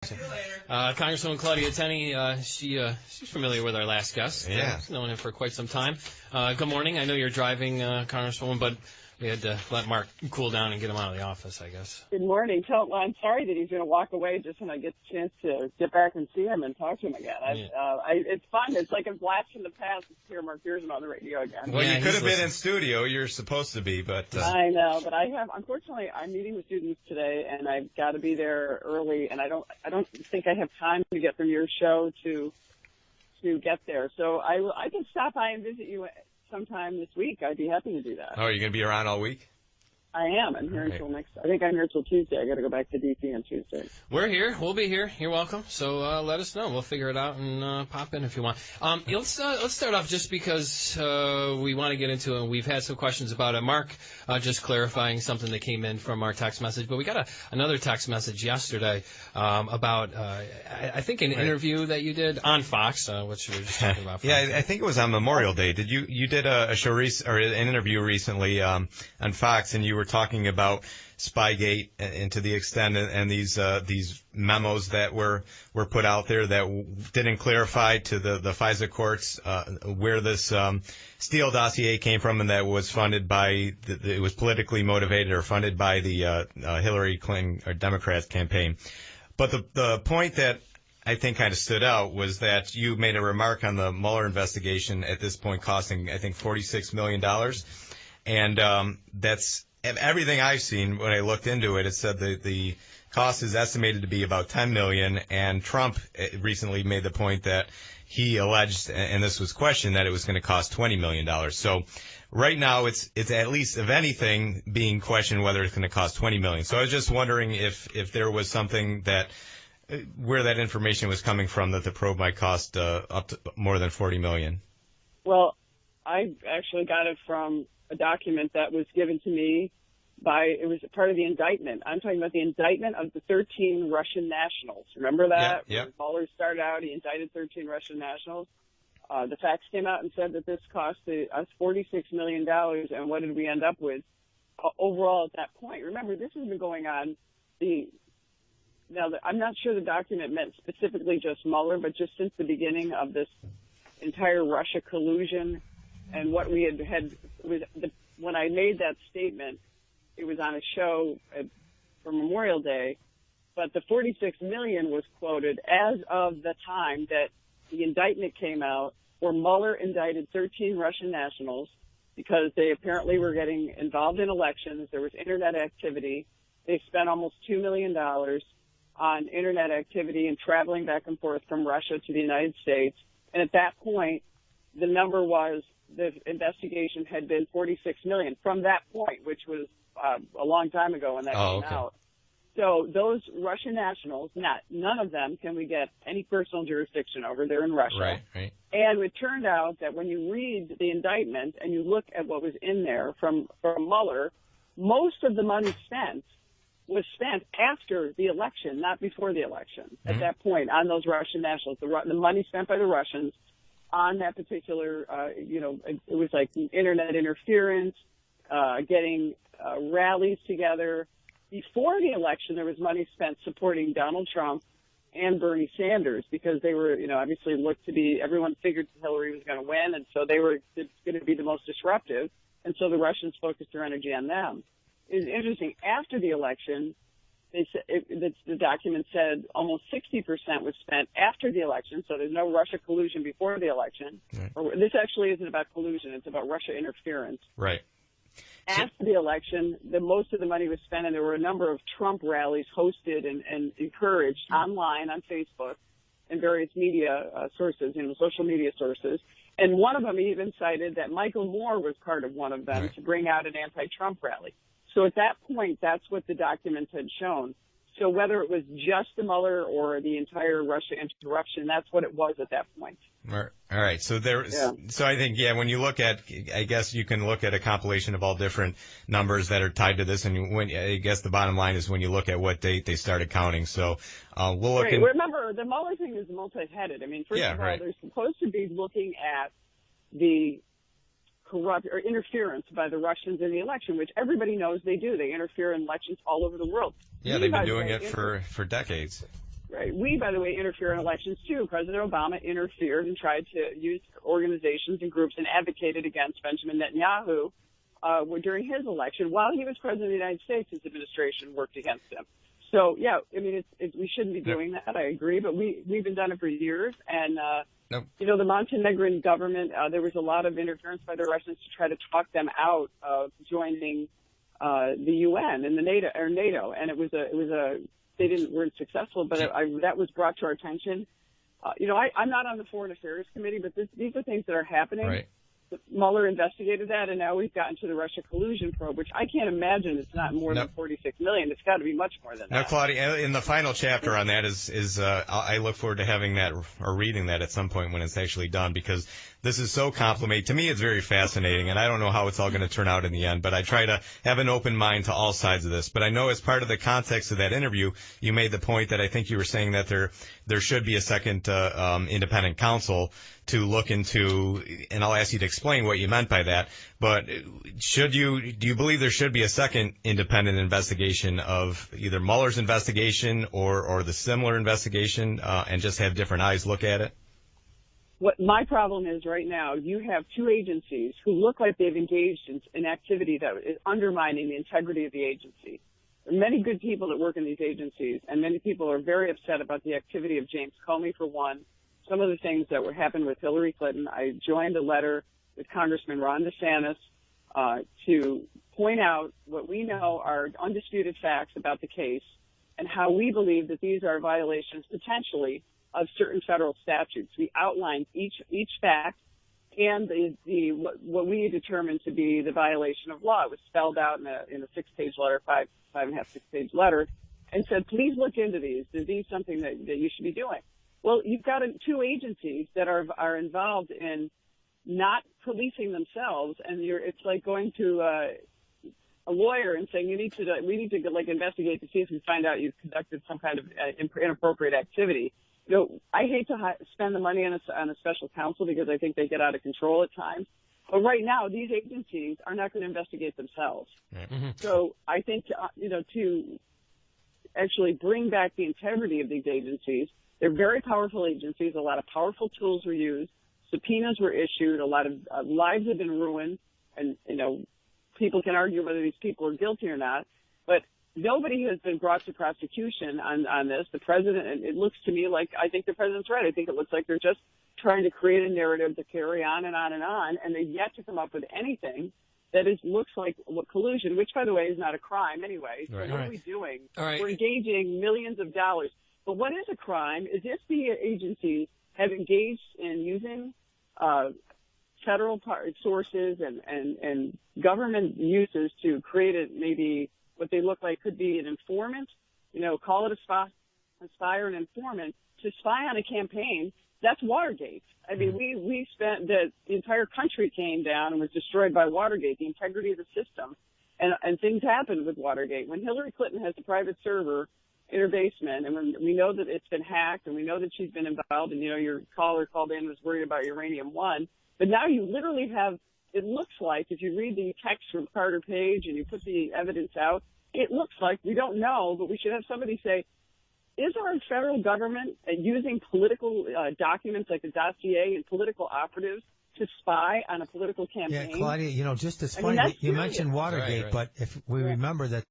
Congresswoman Claudia Tenney, she's familiar with our last guest. Yeah. She's known him for quite some time. Good morning. I know you're driving, Congresswoman, but we had to let Mark cool down and get him out of the office, I guess. Good morning. I'm sorry that he's going to walk away just when I get the chance to get back and see him and talk to him again. It's fun. It's like a blast from the past to hear Mark Biersma on the radio again. Well, you could have been in studio. You're supposed to be, but... I know, but unfortunately, I'm meeting with students today, and I've got to be there early, and I don't think I have time to get from your show to get there. So I can stop by and visit you sometime this week. I'd be happy to do that. Oh, are you going to be around all week? I am. I'm here until I think I'm here until Tuesday. I got to go back to D.C. on Tuesday. We're here. We'll be here. You're welcome. So let us know. We'll figure it out and pop in if you want. Let's start off just because we want to get into it. We've had some questions about it. Mark, just clarifying something that came in from our text message. But we got another text message yesterday about, I think, an interview that you did on Fox, which we were just talking about. Yeah, I think it was on Memorial Day. You did a show or an interview recently on Fox, and you were talking about Spygate and to the extent and these memos that were put out there that didn't clarify to the FISA courts where this Steele dossier came from, and that was funded by it was politically motivated or funded by the Hillary Clinton or Democrats campaign. But the point that I think kind of stood out was that you made a remark on the Mueller investigation at this point costing, I think, $46 million. And that's everything I've seen when I looked into it. It said the cost is estimated to be about $10 million, and Trump recently made the point that he alleged, and this was questioned, that it was going to cost $20 million. So right now it's at least, if anything, being questioned whether it's going to cost $20 million. So I was just wondering if there was something where that information was coming from that the probe might cost up to more than $40 million. Well, I actually got it from a document that was given to me it was part of the indictment. I'm talking about the indictment of the 13 Russian nationals. Remember that? Yeah. When Mueller started out, he indicted 13 Russian nationals. The facts came out and said that this cost us $46 million, and what did we end up with overall at that point? Remember, this has been going on. I'm not sure the document meant specifically just Mueller, but just since the beginning of this entire Russia collusion. And what we had when I made that statement, it was on a show for Memorial Day, but the $46 million was quoted as of the time that the indictment came out, where Mueller indicted 13 Russian nationals because they apparently were getting involved in elections. There was internet activity. They spent almost $2 million on internet activity and traveling back and forth from Russia to the United States. And at that point, the number was, the investigation had been $46 million from that point, which was a long time ago when that came out. So those Russian nationals, none of them can we get any personal jurisdiction over. They're in Russia. Right. And it turned out that when you read the indictment and you look at what was in there from Mueller, most of the money spent was spent after the election, not before the election. Mm-hmm. At that point, on those Russian nationals, the money spent by the Russians on that particular, it was like internet interference, getting rallies together. Before the election, there was money spent supporting Donald Trump and Bernie Sanders because they were, obviously looked to be, everyone figured Hillary was going to win, and so it's going to be the most disruptive, and so the Russians focused their energy on them. It was interesting. After the election, the document said almost 60% was spent after the election, so there's no Russia collusion before the election. Right. This actually isn't about collusion. It's about Russia interference. Right. After the election, most of the money was spent, and there were a number of Trump rallies hosted and encouraged online on Facebook and various media sources, social media sources. And one of them even cited that Michael Moore was part of one of them to bring out an anti-Trump rally. So at that point, that's what the documents had shown. So whether it was just the Mueller or the entire Russia interruption, that's what it was at that point. All right. So so I think, when you look at, I guess you can look at a compilation of all different numbers that are tied to this. And I guess the bottom line is when you look at what date they started counting. So we'll look at. Remember, the Mueller thing is multi-headed. I mean, first of all, they're supposed to be looking at the corrupt or interference by the Russians in the election, which everybody knows they do. They interfere in elections all over the world. Yeah, they've been doing it for decades. Right. We, by the way, interfere in elections too. President Obama interfered and tried to use organizations and groups and advocated against Benjamin Netanyahu during his election. While he was president of the United States, his administration worked against him. So, yeah, I mean, we shouldn't be doing that. I agree. But we've been done it for years. And, you know, the Montenegrin government, there was a lot of interference by the Russians to try to talk them out of joining the UN and the NATO. And they weren't successful, but that was brought to our attention. You know, I'm not on the Foreign Affairs Committee, but these are things that are happening. Right. Mueller investigated that, and now we've gotten to the Russia collusion probe, which I can't imagine it's not more than 46 million. It's got to be much more than that. Now, Claudia, in the final chapter on that I look forward to having that or reading that at some point when it's actually done, because this is so complicated. To me, it's very fascinating, and I don't know how it's all going to turn out in the end, but I try to have an open mind to all sides of this. But I know as part of the context of that interview, you made the point that I think you were saying that there should be a second independent counsel to look into, and I'll ask you to explain what you meant by that, but do you believe there should be a second independent investigation of either Mueller's investigation or the similar investigation, and just have different eyes look at it? What my problem is right now, you have two agencies who look like they've engaged in activity that is undermining the integrity of the agency. There are many good people that work in these agencies, and many people are very upset about the activity of James Comey, for one. Some of the things that were happened with Hillary Clinton. I joined a letter with Congressman Ron DeSantis to point out what we know are undisputed facts about the case and how we believe that these are violations potentially of certain federal statutes. We outlined each fact and what we determined to be the violation of law. It was spelled out in a 6-page letter, five and a half, 6-page letter, and said, please look into these. Is these something that you should be doing? Well, you've got two agencies that are involved in not policing themselves, and it's like going to a lawyer and saying we need to like investigate to see if we find out you've conducted some kind of inappropriate activity. You know, I hate to spend the money on a special counsel because I think they get out of control at times. But right now, these agencies are not going to investigate themselves. Mm-hmm. So I think to actually bring back the integrity of these agencies. They're very powerful agencies. A lot of powerful tools were used. Subpoenas were issued. A lot of lives have been ruined. And, you know, people can argue whether these people are guilty or not. But nobody has been brought to prosecution on this. The president, and it looks to me like, I think the president's right. I think it looks like they're just trying to create a narrative to carry on and on and on. And they've yet to come up with anything that looks like collusion, which, by the way, is not a crime anyway. So what are we doing? We're engaging millions of dollars. But what is a crime is if the agencies have engaged in using federal sources and government uses to create maybe what they look like could be an informant, you know, call it a spy or an informant, to spy on a campaign, that's Watergate. I mean, we spent the entire country came down and was destroyed by Watergate, the integrity of the system. And things happened with Watergate. When Hillary Clinton has a private server in her basement, and when we know that it's been hacked, and we know that she's been involved, and, you know, your caller called in and was worried about uranium-1. But now you literally have, it looks like, if you read the text from Carter Page and you put the evidence out, it looks like, we don't know, but we should have somebody say, is our federal government using political documents like a dossier and political operatives to spy on a political campaign? Yeah, Claudia, you know, just as funny, you mentioned Watergate, but if we remember that